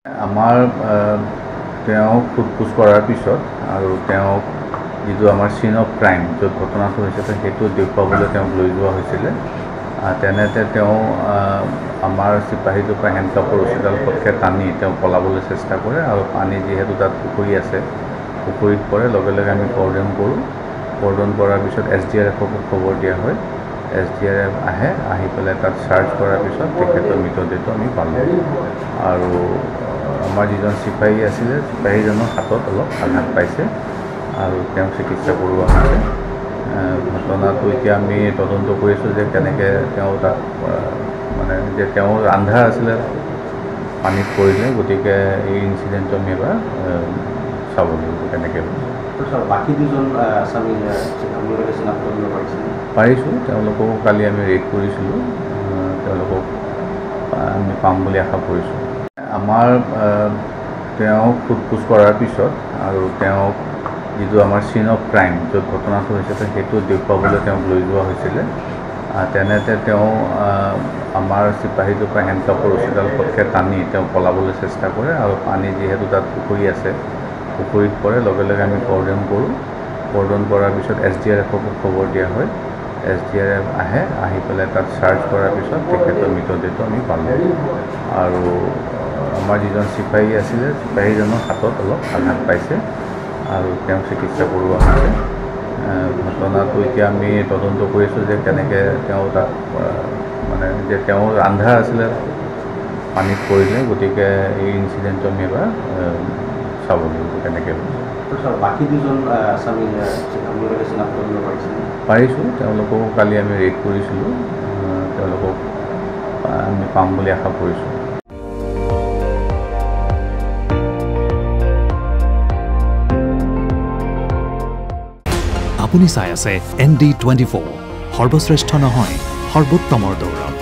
আমাৰ সোধপোছ কৰাৰ পিছত আৰু যিটো আমাৰ চিন অফ ক্ৰাইম য'ত ঘটনাটো হৈছিলে সেইটো দেখুৱাবলৈ লৈ যোৱা হৈছিলে। তেনেতে আমাৰ চিপাহীটোৰ পৰা হেণ্ডকাপৰ ৰছীডাল পটকৈ টানি পলাবলৈ চেষ্টা কৰে আৰু পানী যিহেতু তাত পুখুৰী আছে, পুখুৰীত পৰে। লগে লগে আমি কৰ্ডন কৰোঁ। কৰ্ডন কৰাৰ পিছত SDRFক খবৰ দিয়া হয়। SDRF আহি পেলাই তাত চাৰ্চ কৰাৰ পিছত তেখেতৰ মৃতদেহটো আমি পালোঁ। আৰু আমাৰ যিজন চিপাহী আছিলে, চিপাহীজনৰ হাতত অলপ আঘাত পাইছে আৰু তেওঁক চিকিৎসা কৰোৱা হৈছে। ঘটনাটো এতিয়া আমি তদন্ত কৰিছোঁ যে কেনেকৈ তাত আন্ধাৰ আছিলে, পানীত পৰিলে। গতিকে এই ইনচিডেণ্টটো আমি এবাৰ চাব লাগিব কেনেকৈ বাকী দুজন আছামী আপোনালোকে চিনাক্ত কৰিব পাৰিছোঁ। তেওঁলোককো কালি আমি ৰেড কৰিছিলোঁ। তেওঁলোকক আমি পাম বুলি আশা কৰিছোঁ। আমাৰ সোধপোছ কৰাৰ পিছত আৰু যিটো আমাৰ চিন অফ ক্ৰাইম য'ত ঘটনাটো হৈছিলে সেইটো দেখুৱাবলৈ লৈ যোৱা হৈছিলে। তেনেতে আমাৰ চিপাহীটোৰ পৰা হেণ্ডকাপৰ ৰছীডাল পটকৈ টানি পলাবলৈ চেষ্টা কৰে আৰু পানী যিহেতু তাত পুখুৰী আছে, পুখুৰীত পৰে। লগে লগে আমি কৰ্ডন কৰোঁ। কৰ্ডন কৰাৰ পিছত SDRFক খবৰ দিয়া হয়। SDRF আহি পেলাই তাত চাৰ্চ কৰাৰ পিছত তেখেতৰ মৃতদেহটো আমি পালোঁ। আৰু আমাৰ যিজন চিপাহী আছিলে, চিপাহীজনৰ হাতত অলপ আঘাত পাইছে আৰু তেওঁক চিকিৎসা কৰোৱা হৈছে। ঘটনাটো এতিয়া আমি তদন্ত কৰিছোঁ যে কেনেকৈ তাত আন্ধাৰ আছিলে, পানীত পৰিলে। গতিকে এই ইনচিডেণ্টটো আমি এবাৰ চাব লাগিব কেনেকৈ বাকী দুজন আছামী আপোনালোকে চিনাক্ত কৰিব পাৰিছোঁ। তেওঁলোককো কালি আমি ৰেড কৰিছিলোঁ। তেওঁলোকক আমি পাম বুলি আশা কৰিছোঁ। আপুনি চাই আছে ND24, সৰ্বশ্ৰেষ্ঠ নহয়, সৰ্বোত্তমৰ দৌৰত।